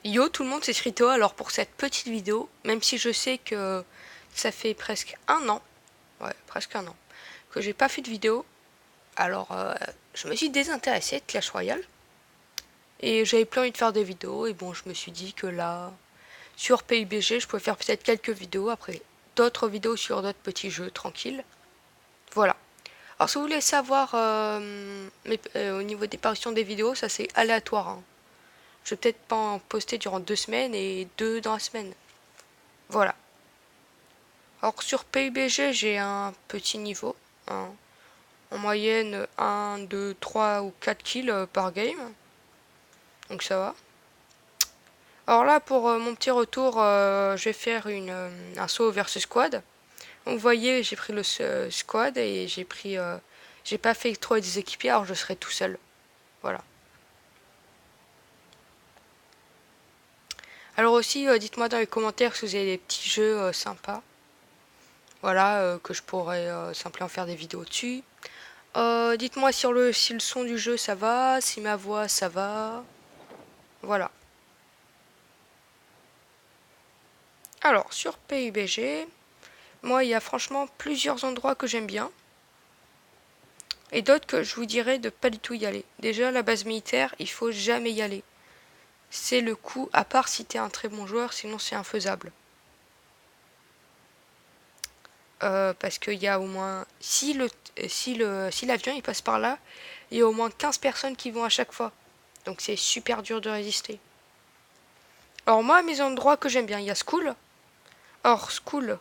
Yo tout le monde, c'est Srito. Alors pour cette petite vidéo, même si je sais que ça fait presque un an, ouais presque un an, que j'ai pas fait de vidéo, alors je me suis désintéressée de Clash Royale et j'avais plus envie de faire des vidéos et bon je me suis dit que là, sur PUBG, je pouvais faire peut-être quelques vidéos, après d'autres vidéos sur d'autres petits jeux tranquilles. Voilà. Alors si vous voulez savoir au niveau des parutions des vidéos, ça c'est aléatoire, hein. Je vais peut-être pas en poster durant 2 semaines et deux dans la semaine. Voilà. Alors sur PUBG, j'ai un petit niveau, hein. En moyenne 1, 2, 3 ou 4 kills par game. Donc ça va. Alors là, pour mon petit retour, je vais faire un saut versus squad. Donc, vous voyez, j'ai pris le squad et j'ai pas fait trop des équipiers, alors je serai tout seul. Voilà. Alors aussi, dites-moi dans les commentaires si vous avez des petits jeux sympas. Voilà, que je pourrais simplement faire des vidéos dessus. Dites-moi si le son du jeu ça va, si ma voix ça va. Voilà. Alors, sur PUBG, moi il y a franchement plusieurs endroits que j'aime bien. Et d'autres que je vous dirais de pas du tout y aller. Déjà, la base militaire, il faut jamais y aller. C'est le coup, à part si t'es un très bon joueur, sinon c'est infaisable. Parce qu'il y a au moins. Si l'avion il passe par là, il y a au moins 15 personnes qui vont à chaque fois. Donc c'est super dur de résister. Alors moi, mes endroits que j'aime bien, il y a School. Or, School,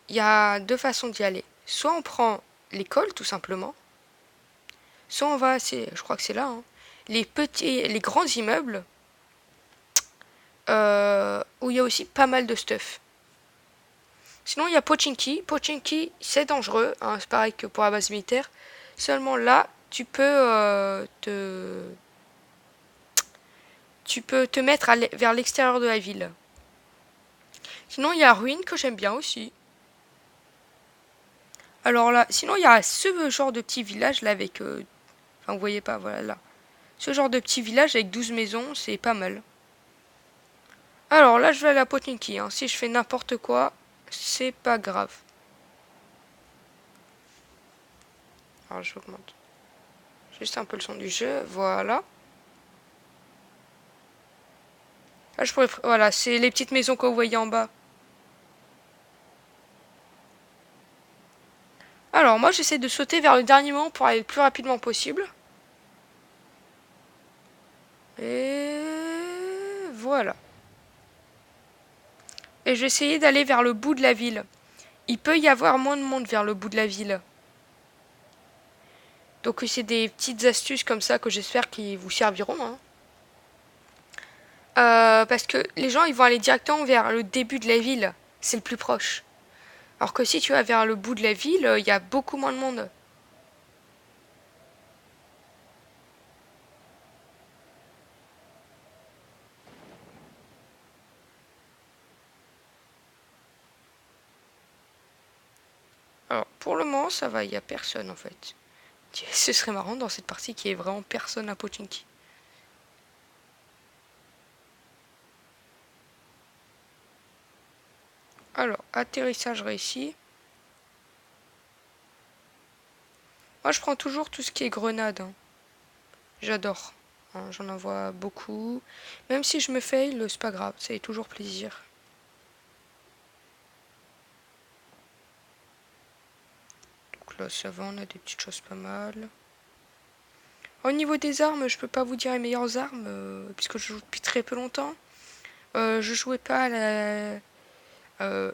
il y a deux façons d'y aller. Soit on prend l'école, tout simplement. Soit on va, je crois que c'est là, hein, les grands immeubles, où il y a aussi pas mal de stuff. Sinon, il y a Pochinki. Pochinki, c'est dangereux, hein, c'est pareil que pour la base militaire. Seulement là, tu peux te mettre vers l'extérieur de la ville. Sinon, il y a Ruine que j'aime bien aussi. Alors là, sinon, il y a ce genre de petit village là avec. Enfin, vous voyez pas, voilà là. Ce genre de petit village avec 12 maisons, c'est pas mal. Alors là, je vais à la Pochinki, hein. Si je fais n'importe quoi, c'est pas grave. Alors j'augmente juste un peu le son du jeu, voilà. Là, voilà, c'est les petites maisons que vous voyez en bas. Alors moi, j'essaie de sauter vers le dernier moment pour aller le plus rapidement possible. Et voilà. Et je vais essayer d'aller vers le bout de la ville. Il peut y avoir moins de monde vers le bout de la ville. Donc c'est des petites astuces comme ça que j'espère qu'ils vous serviront, hein. Parce que les gens ils vont aller directement vers le début de la ville. C'est le plus proche. Alors que si tu vas vers le bout de la ville, il y a beaucoup moins de monde. Alors pour le moment ça va, il n'y a personne en fait. Ce serait marrant dans cette partie qu'il n'y ait vraiment personne à Pochinki. Alors, atterrissage réussi. Moi, je prends toujours tout ce qui est grenade, hein. J'adore, hein, j'en envoie beaucoup. Même si je me fail, c'est pas grave, ça fait toujours plaisir. Donc là, ça va, on a des petites choses pas mal. Au niveau des armes, je peux pas vous dire les meilleures armes, puisque je joue depuis très peu longtemps. Je jouais pas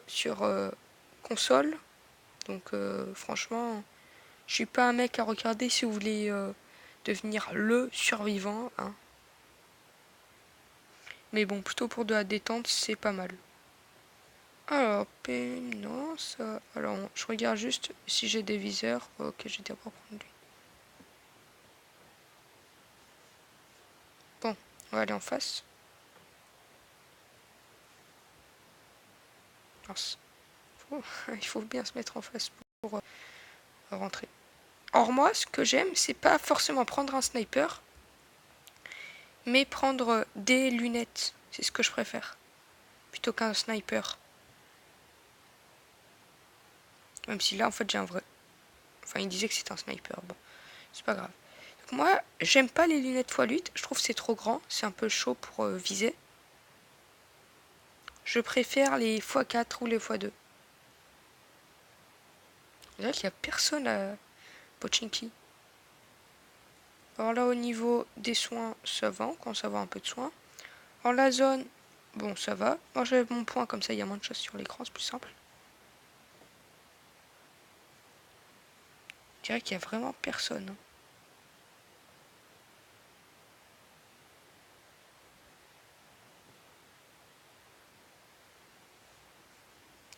sur console, donc franchement, je suis pas un mec à regarder si vous voulez devenir le survivant, hein. Mais bon, plutôt pour de la détente, c'est pas mal. Alors, non, ça. Alors, je regarde juste si j'ai des viseurs. Ok, j'ai d'abord prendre lui. Bon, on va aller en face. Il faut bien se mettre en face pour rentrer. Or, moi, ce que j'aime, c'est pas forcément prendre un sniper, mais prendre des lunettes, c'est ce que je préfère, plutôt qu'un sniper. Même si là, en fait, j'ai un vrai... Enfin, il disait que c'était un sniper, bon, c'est pas grave. Donc moi, j'aime pas les lunettes x8, je trouve que c'est trop grand, c'est un peu chaud pour viser. Je préfère les x4 ou les x2. Là, il n'y a personne à Pochinki. Alors là, au niveau des soins, ça va, on commence à avoir un peu de soins. Alors la zone, bon, ça va. Moi, j'ai mon point, comme ça, il y a moins de choses sur l'écran, c'est plus simple. Je dirais qu'il y a vraiment personne.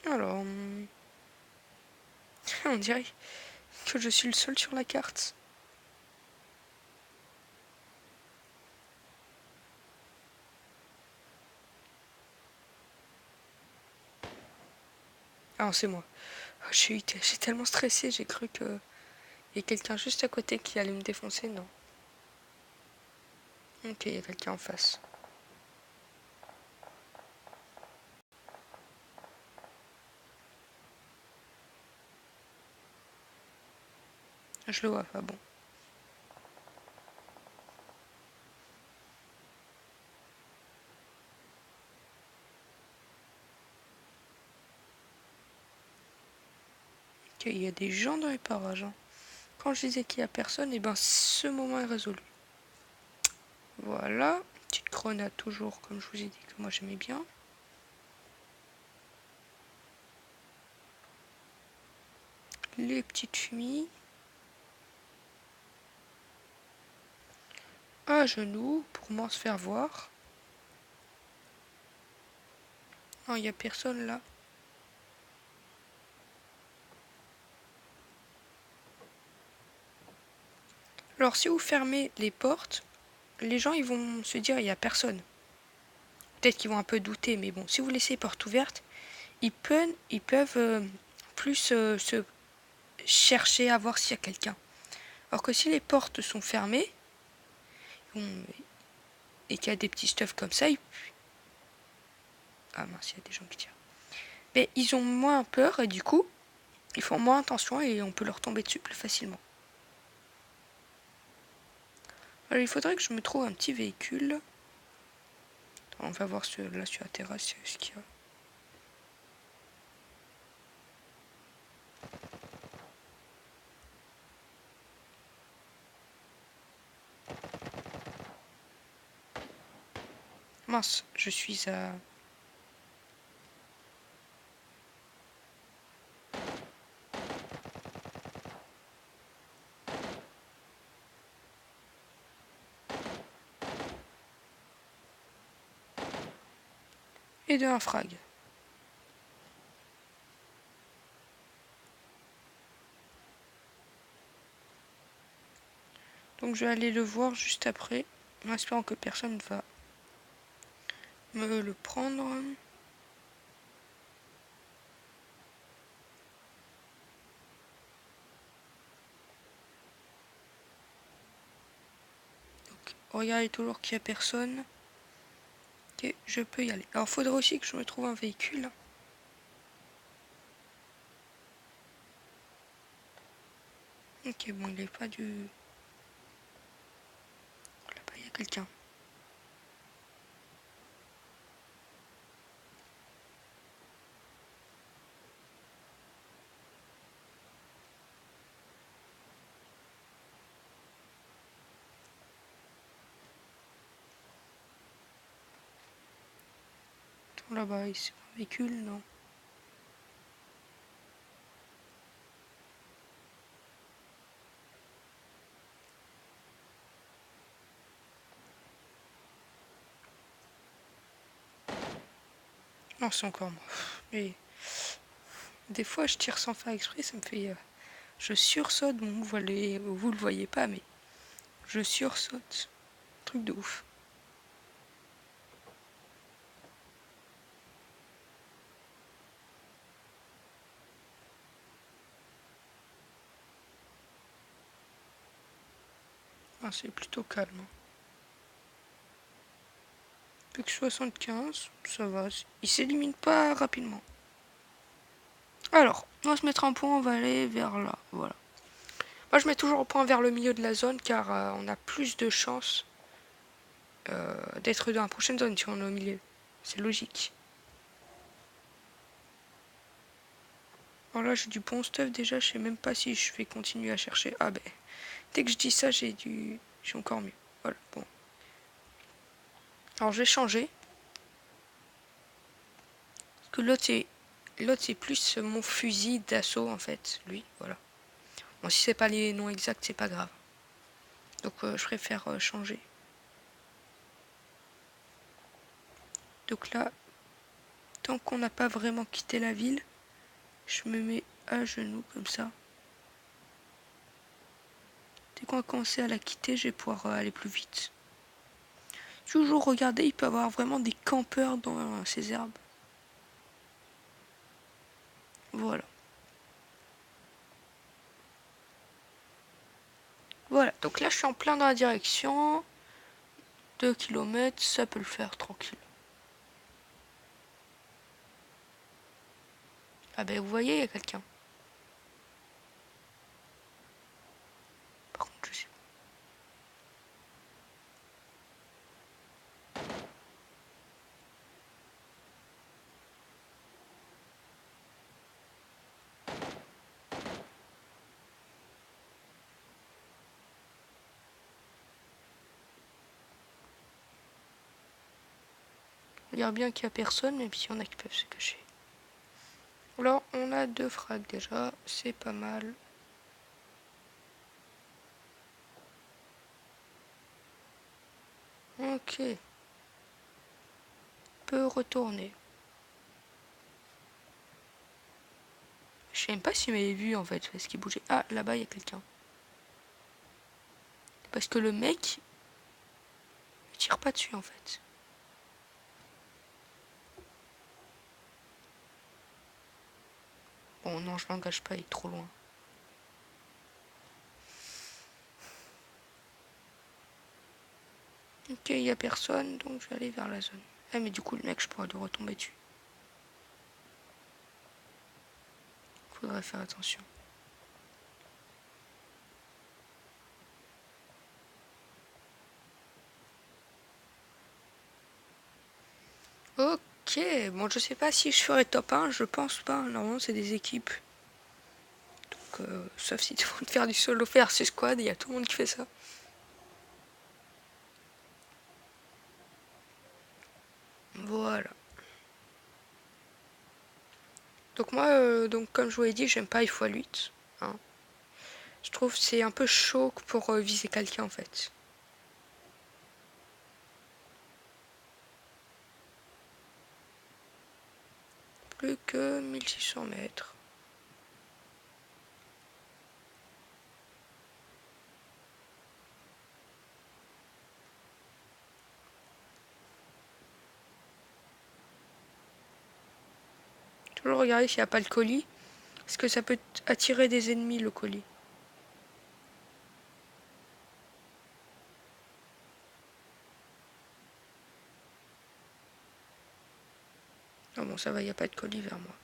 Alors, on dirait que je suis le seul sur la carte. Ah, c'est moi. J'ai tellement stressé, j'ai cru que il y a quelqu'un juste à côté qui allait me défoncer, non. Ok, il y a quelqu'un en face. Je le vois pas, bon. Ok, il y a des gens dans les parages, hein. Quand je disais qu'il y a personne, et ben ce moment est résolu. Voilà, petite grenade toujours, comme je vous ai dit que moi j'aimais bien. Les petites fumées. À genoux pour moins se faire voir. Non, il n'y a personne là. Alors si vous fermez les portes, les gens ils vont se dire il n'y a personne. Peut-être qu'ils vont un peu douter, mais bon, si vous laissez les portes ouvertes, ils peuvent plus se chercher à voir s'il y a quelqu'un. Alors que si les portes sont fermées, et qu'il y a des petits stuffs comme ça, ah mince, il y a des gens qui tirent. Mais ils ont moins peur et du coup, ils font moins attention et on peut leur tomber dessus plus facilement. Alors il faudrait que je me trouve un petit véhicule. On va voir là sur la terrasse ce qu'il y a. Mince, je suis à... Et de un frag. Donc je vais aller le voir juste après, en espérant que personne ne va me le prendre. Donc regardez toujours qu'il n'y a personne. Ok, je peux y aller. Alors faudrait aussi que je me trouve un véhicule. Ok, bon, il est pas du... Là-bas, il y a quelqu'un. Là-bas, c'est un véhicule, non. Non, c'est encore moi. Mais des fois, je tire sans faire exprès, ça me fait... je sursaute, bon, vous le voyez pas, mais je sursaute. Truc de ouf. Ah, c'est plutôt calme. Plus que 75, ça va. Il s'élimine pas rapidement. Alors, on va se mettre en point, on va aller vers là. Voilà. Moi, je mets toujours au point vers le milieu de la zone car on a plus de chances d'être dans la prochaine zone si on est au milieu. C'est logique. Alors là, j'ai du bon stuff déjà. Je sais même pas si je vais continuer à chercher. Ah ben, dès que je dis ça, j'ai encore mieux. Voilà, bon. Alors, je vais changer. Parce que l'autre, c'est plus mon fusil d'assaut, en fait. Lui, voilà. Bon, si c'est pas les noms exacts, c'est pas grave. Donc, je préfère changer. Donc là, tant qu'on n'a pas vraiment quitté la ville, je me mets à genoux comme ça. Dès qu'on va commencer à la quitter, je vais pouvoir aller plus vite. Toujours regarder, il peut y avoir vraiment des campeurs dans ces herbes. Voilà. Voilà, donc là je suis en plein dans la direction. 2 km, ça peut le faire tranquille. Ah ben vous voyez, il y a quelqu'un. Par contre, je sais. Regarde bien qu'il n'y a personne, même si on a qui peuvent se cacher. Alors, on a 2 frags déjà, c'est pas mal. Ok. Peut retourner. Je sais même pas s'il m'avait vu en fait, parce qu'il bougeait. Ah, là-bas, il y a quelqu'un. Parce que le mec, il tire pas dessus en fait. Bon, non, je l'engage pas, il est trop loin. Ok, il y a personne, donc je vais aller vers la zone. Ah, mais du coup, le mec, je pourrais lui retomber dessus. Faudrait faire attention. Ok, bon, je sais pas si je ferai top 1, je pense pas. Normalement, c'est des équipes. Donc, sauf si tu veux faire du solo faire squad, il y a tout le monde qui fait ça. Voilà. Donc moi, donc comme je vous l'ai dit, j'aime pas x8. Hein. Je trouve que c'est un peu chaud pour viser quelqu'un en fait. Plus que 1600 mètres. Toujours regarder s'il n'y a pas le colis. Parce que ça peut attirer des ennemis le colis. Ah bon, ça va, il n'y a pas de colis vers moi.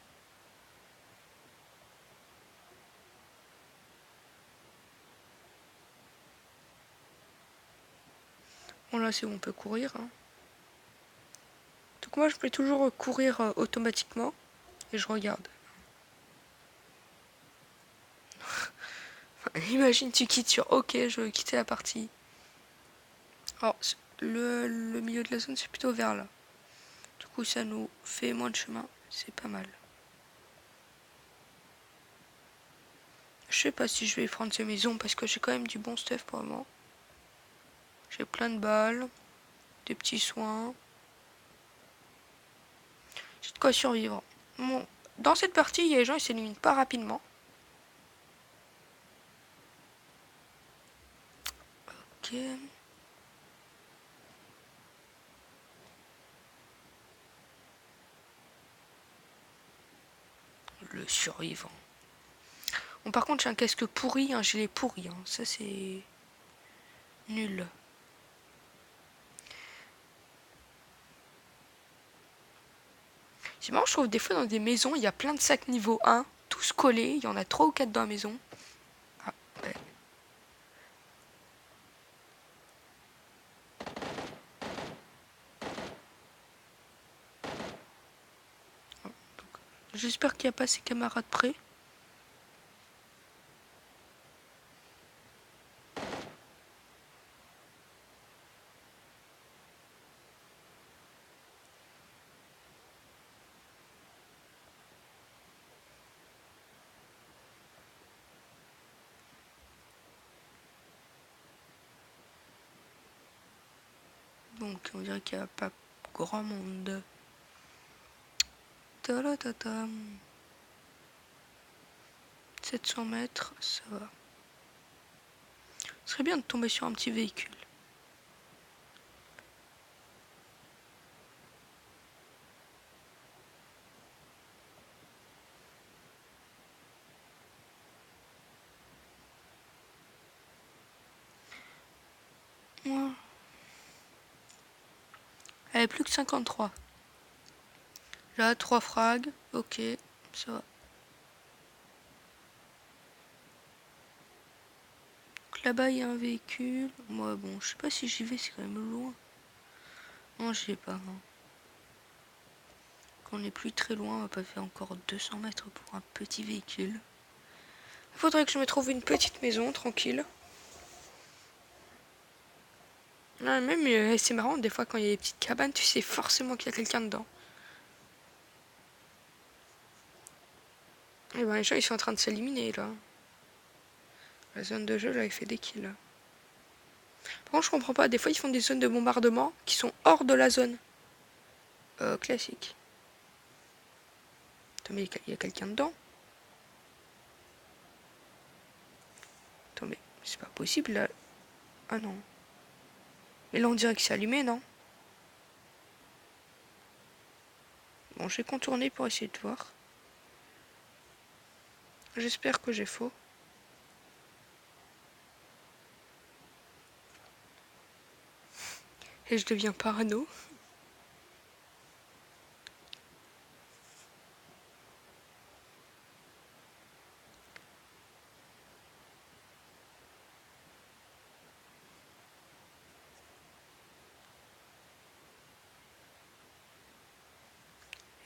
Bon là c'est où on peut courir. Hein. Donc moi je peux toujours courir automatiquement. Et je regarde. Imagine tu quittes sur OK, je veux quitter la partie. Alors le milieu de la zone c'est plutôt vers là. Du coup ça nous fait moins de chemin. C'est pas mal. Je sais pas si je vais prendre ces maisons parce que j'ai quand même du bon stuff pour le moment. J'ai plein de balles, des petits soins. J'ai de quoi survivre. Bon, dans cette partie, les gens ils s'éliminent pas rapidement. Ok. Le survivant. Bon, par contre, j'ai un casque pourri, un gilet pourri. Hein. Ça, c'est nul. C'est marrant, je trouve des fois dans des maisons, il y a plein de sacs niveau 1, tous collés, il y en a 3 ou 4 dans la maison. Ah, ouais. J'espère qu'il n'y a pas ses camarades près. Donc on dirait qu'il n'y a pas grand monde. Ta-da-ta-ta. 700 mètres, ça va. Ce serait bien de tomber sur un petit véhicule. Ouais. Allez, plus que 53. Là, 3 frags. Ok, ça va. Donc là-bas, il y a un véhicule. Moi, bon, je sais pas si j'y vais, c'est quand même loin. Non, j'y vais pas. Non. Quand on n'est plus très loin, on va pas faire encore 200 mètres pour un petit véhicule. Il faudrait que je me trouve une petite maison, tranquille. Non, même, c'est marrant, des fois, quand il y a des petites cabanes, tu sais forcément qu'il y a quelqu'un dedans. Et ben, les gens, ils sont en train de s'éliminer, là. La zone de jeu, là, il fait des kills. Par contre, je comprends pas. Des fois, ils font des zones de bombardement qui sont hors de la zone. Classique. Attends, mais il y a quelqu'un dedans. Attends, mais c'est pas possible, là. Ah non. Mais là, on dirait que c'est allumé, non? Bon, je vais contourner pour essayer de voir. J'espère que j'ai faux. Et je deviens parano.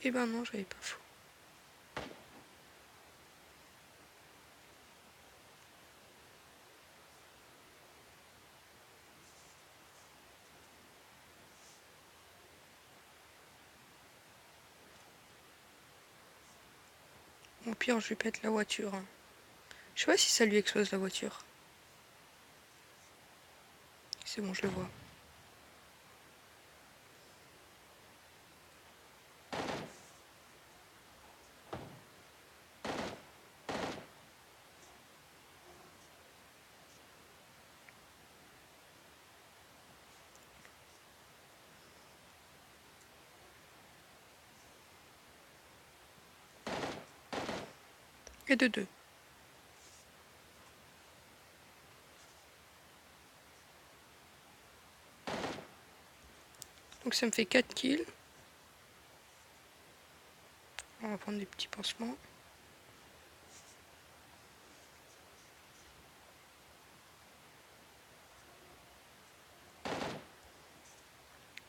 Eh ben non, j'avais pas faux. Au pire, je lui pète la voiture. Je sais pas si ça lui explose la voiture. C'est bon, je le vois. Et de deux. Donc ça me fait 4 kills. On va prendre des petits pansements.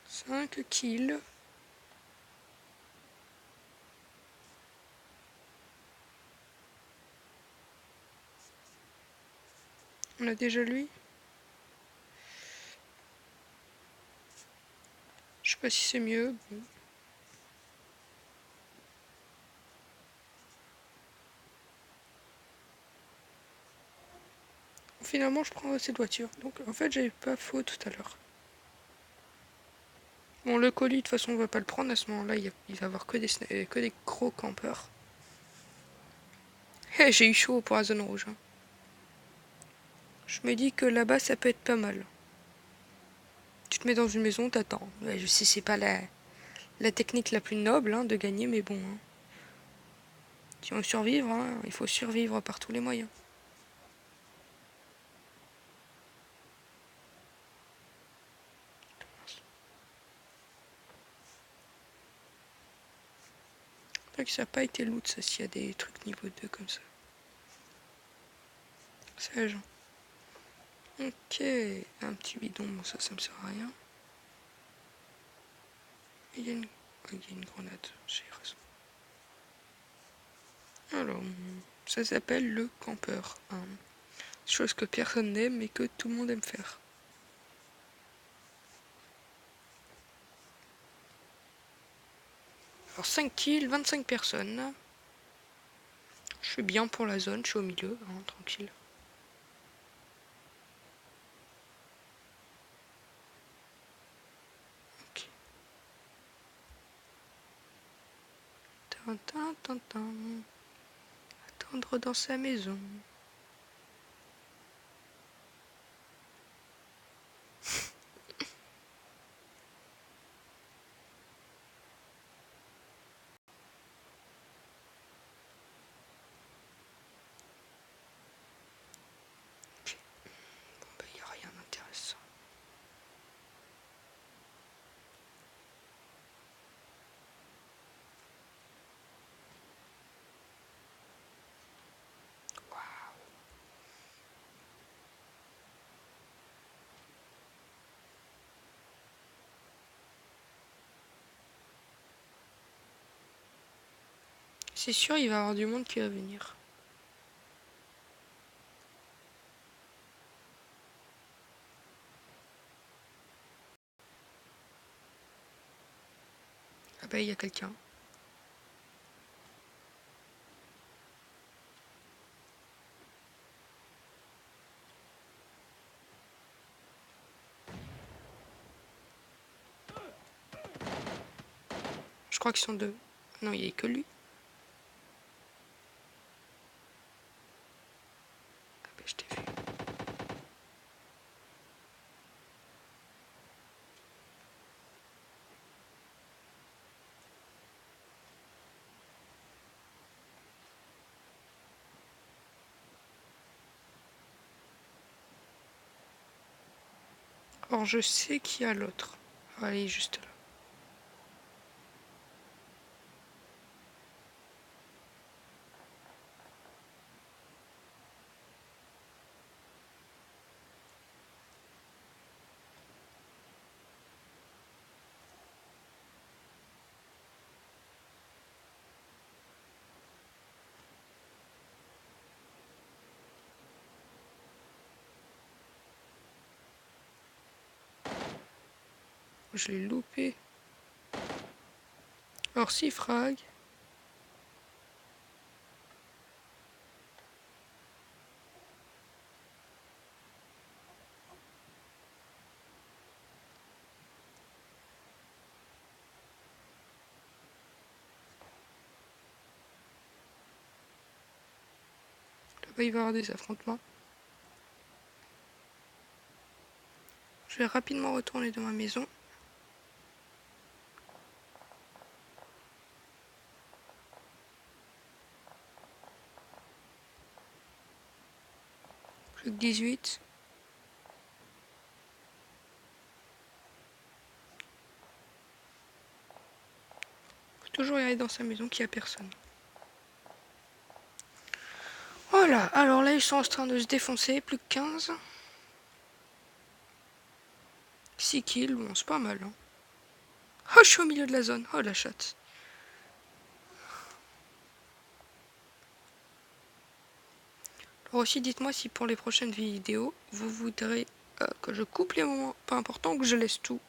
Cinq kills. On a déjà lui. Je sais pas si c'est mieux. Bon. Finalement, je prends cette voiture. Donc, en fait, j'avais pas faux tout à l'heure. Bon, le colis, de toute façon, on va pas le prendre. À ce moment-là, il va y avoir que des gros campeurs. Hey, j'ai eu chaud pour la zone rouge. Hein. Je me dis que là-bas, ça peut être pas mal. Tu te mets dans une maison, t'attends. Ouais, je sais, c'est pas la technique la plus noble hein, de gagner, mais bon. Hein. Si on veut survivre, hein, il faut survivre par tous les moyens. vrai que ça n'a pas été loot, ça, s'il y a des trucs niveau 2 comme ça. C'est agent. Ok, un petit bidon, bon ça me sert à rien. Il y a une, il y a une grenade, j'ai raison. Alors, ça s'appelle le campeur. Hein. Chose que personne n'aime mais que tout le monde aime faire. Alors 5 kills, 25 personnes. Je suis bien pour la zone, je suis au milieu, hein, tranquille. Ok. Attendre dans sa maison. Ok. Bon bah y a rien d'intéressant. C'est sûr, il va y avoir du monde qui va venir. Ah bah il y a quelqu'un. Je crois qu'ils sont deux. Non, il n'y a que lui. Ah bah je t'ai vu. Or je sais qu'il y a l'autre. Ah, il est juste là. Je l'ai loupé. Alors si frag. Là-bas il va y avoir des affrontements. Je vais rapidement retourner dans ma maison. Plus que 18. Faut toujours y aller dans sa maison qu'il n'y a personne. Voilà, alors là ils sont en train de se défoncer, plus que 15. 6 kills, bon c'est pas mal. Hein. Oh je suis au milieu de la zone, oh la chatte. Alors aussi dites-moi si pour les prochaines vidéos vous voudrez que je coupe les moments pas importants ou que je laisse tout.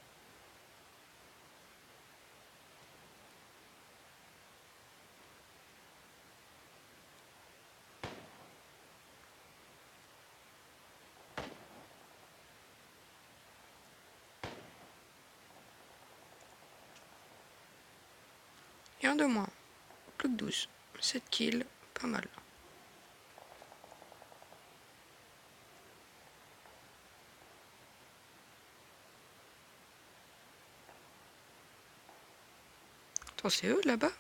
Et un de moins, plus que 12. 7 kills, pas mal. Attends, c'est eux là-bas?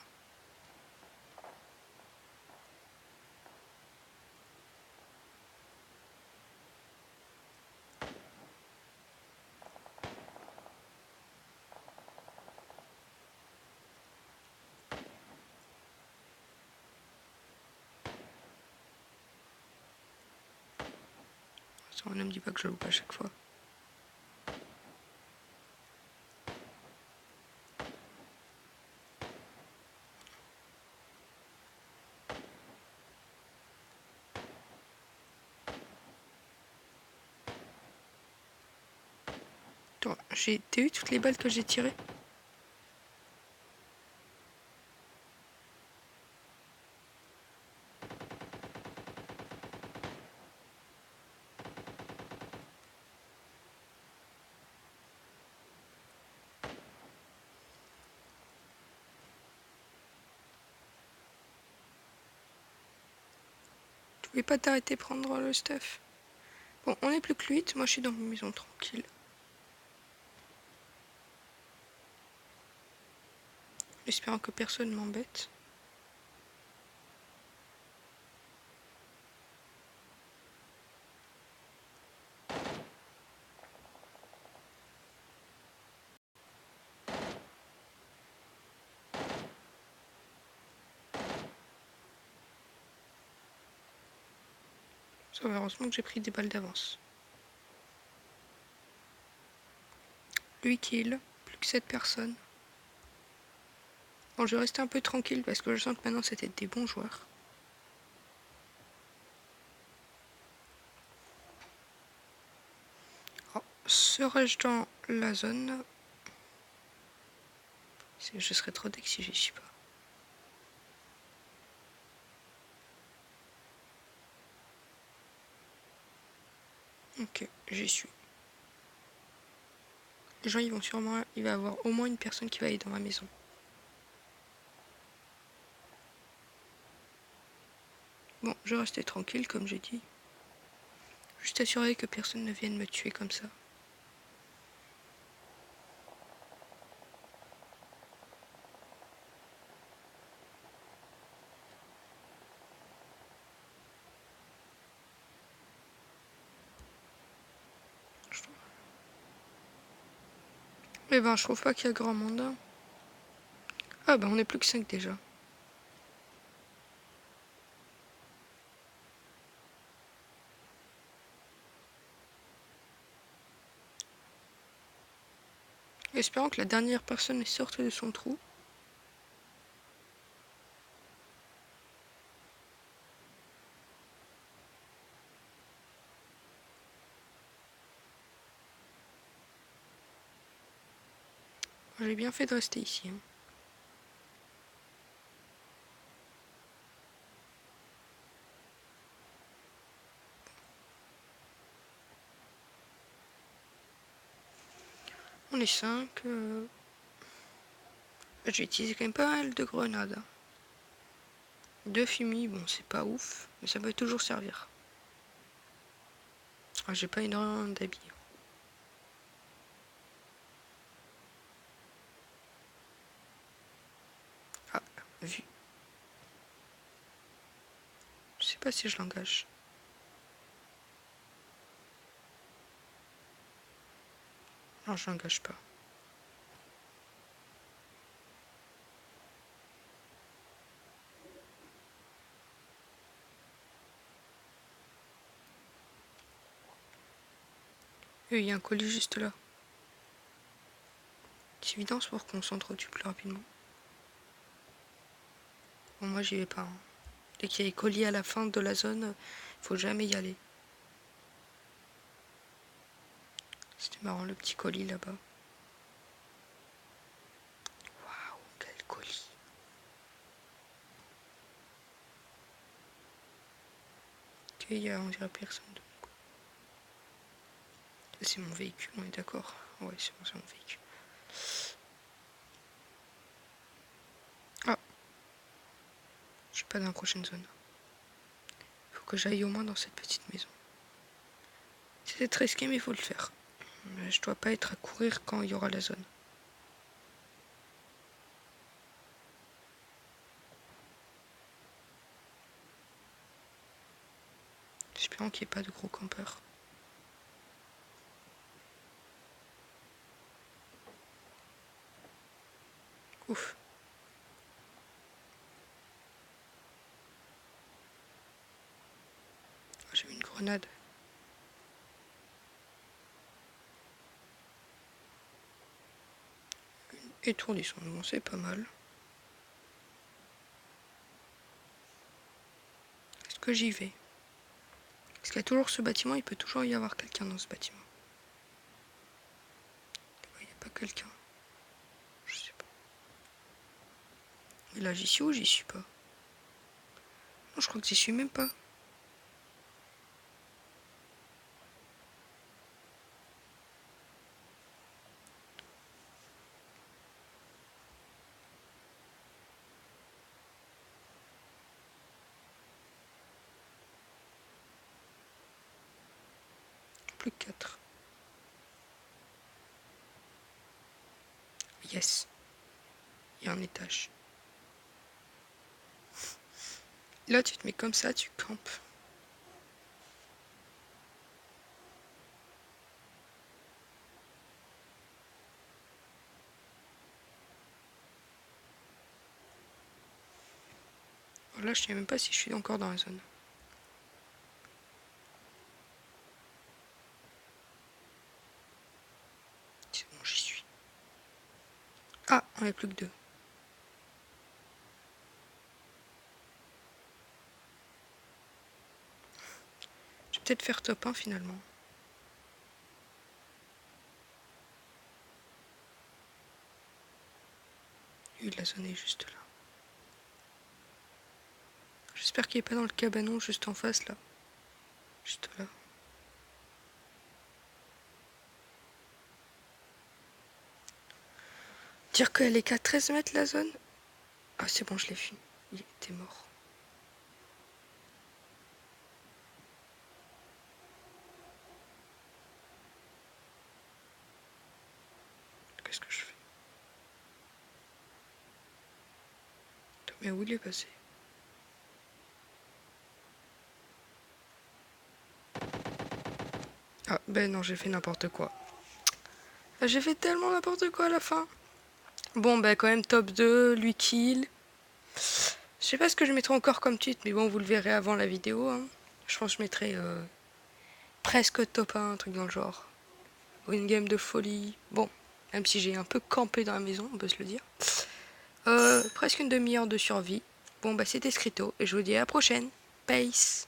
Attends, ne me dis pas que je loupe à chaque fois. Attends, t'as eu toutes les balles que j'ai tirées? Tu pouvais pas t'arrêter prendre le stuff? Bon, on est plus que 8, moi je suis dans ma maison tranquille. Espérant que personne m'embête. Ça va, heureusement que j'ai pris des balles d'avance. 8 kills, plus que 7 personnes. Bon, je vais rester un peu tranquille parce que je sens que maintenant c'était des bons joueurs. Oh, serais-je dans la zone? Je serais trop deck si j'y suis pas. Ok, j'y suis. Les gens, ils vont sûrement... Il va y avoir au moins une personne qui va aller dans ma maison. Bon, je vais rester tranquille, comme j'ai dit. Juste assurer que personne ne vienne me tuer comme ça. Mais ben, je trouve pas qu'il y a grand monde. Hein. Ah ben, on est plus que 5 déjà. Espérons que la dernière personne sorte de son trou. J'ai bien fait de rester ici. Hein. On est 5. J'ai utilisé quand même pas mal de grenades. 2 fumis, bon c'est pas ouf, mais ça peut toujours servir. Ah, j'ai pas énormément d'habits. Ah, vu. Je sais pas si je l'engage. Non, je l'engage pas. Il y a un colis juste là. C'est évident pour qu'on s'entretue plus rapidement. Bon, moi j'y vais pas. Hein. Dès qu'il y a les colis à la fin de la zone, faut jamais y aller. C'était marrant le petit colis là-bas. Waouh, quel colis. Ok, il y a on dirait personne. C'est mon véhicule, on est d'accord. Ouais, c'est bon, c'est mon véhicule. Ah, je suis pas dans la prochaine zone. Faut que j'aille au moins dans cette petite maison. C'est très risqué, mais il faut le faire. Je dois pas être à courir quand il y aura la zone. Espérons qu'il n'y ait pas de gros campeurs. Ouf. Oh, j'ai mis une grenade. Étourdissant, bon, c'est pas mal. Est-ce que j'y vais? Parce qu'il y a toujours ce bâtiment, il peut toujours y avoir quelqu'un dans ce bâtiment. Il n'y a pas quelqu'un. Je sais pas. Et là, j'y suis ou j'y suis pas? Non, je crois que j'y suis même pas. Plus que 4. Yes. Il y a un étage. Là, tu te mets comme ça, tu campes. Là, je sais même pas si je suis encore dans la zone. C'est bon, j'y suis. Ah, on n'est plus que 2. Je vais peut-être faire top 1 finalement. Oui, la zone est juste là. J'espère qu'il n'est pas dans le cabanon juste en face là. Juste là. Dire qu'elle est qu'à 13 mètres la zone. Ah, c'est bon, je l'ai fini. Il était mort. Qu'est-ce que je fais? Mais où il est passé? Ah, ben non, j'ai fait n'importe quoi. Ah, j'ai fait tellement n'importe quoi à la fin. Bon, ben quand même top 2, lui kill. Je sais pas ce que je mettrai encore comme titre, mais bon, vous le verrez avant la vidéo. Hein. Je pense que je mettrai presque top 1, un truc dans le genre. Ou une game de folie. Bon, même si j'ai un peu campé dans la maison, on peut se le dire. Presque une demi-heure de survie. Bon, bah c'était Scrito, et je vous dis à la prochaine. Peace.